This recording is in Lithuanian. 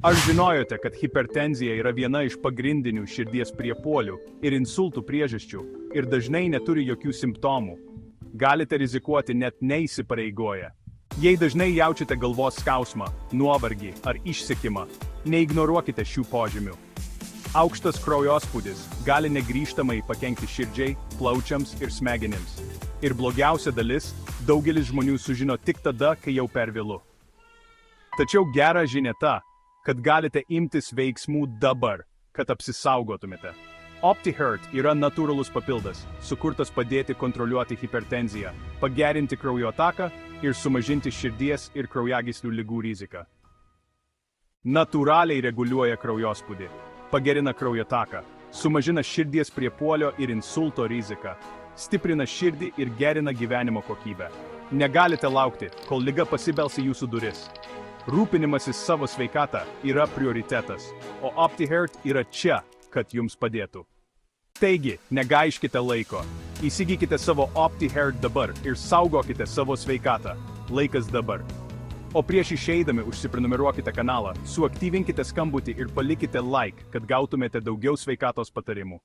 Ar žinojote, kad hipertenzija yra viena iš pagrindinių širdies priepuolių ir insultų priežasčių ir dažnai neturi jokių simptomų? Galite rizikuoti net neįsipareigoję. Jei dažnai jaučiate galvos skausmą, nuovargį ar išsekimą, neignoruokite šių požymių. Aukštas kraujospūdis gali negrįžtamai pakenkti širdžiai, plaučiams ir smegenims. Ir blogiausia dalis – daugelis žmonių sužino tik tada, kai jau per vėlu. Tačiau gera žinia ta, kad galite imtis veiksmų dabar, kad apsisaugotumėte. OptiHeart yra natūralus papildas, sukurtas padėti kontroliuoti hipertenziją, pagerinti kraujotaką ir sumažinti širdies ir kraujagyslių ligų riziką. Natūraliai reguliuoja kraujospūdį, pagerina kraujotaką, sumažina širdies priepuolio ir insulto riziką, stiprina širdį ir gerina gyvenimo kokybę. Negalite laukti, kol liga pasibels į jūsų duris. Rūpinimasis savo sveikata yra prioritetas, o OptiHeart yra čia, kad jums padėtų. Taigi, negaiškite laiko. Įsigykite savo OptiHeart dabar ir saugokite savo sveikatą. Laikas dabar. O prieš išeidami užsiprenumeruokite kanalą, suaktyvinkite skambutį ir palikite like, kad gautumėte daugiau sveikatos patarimų.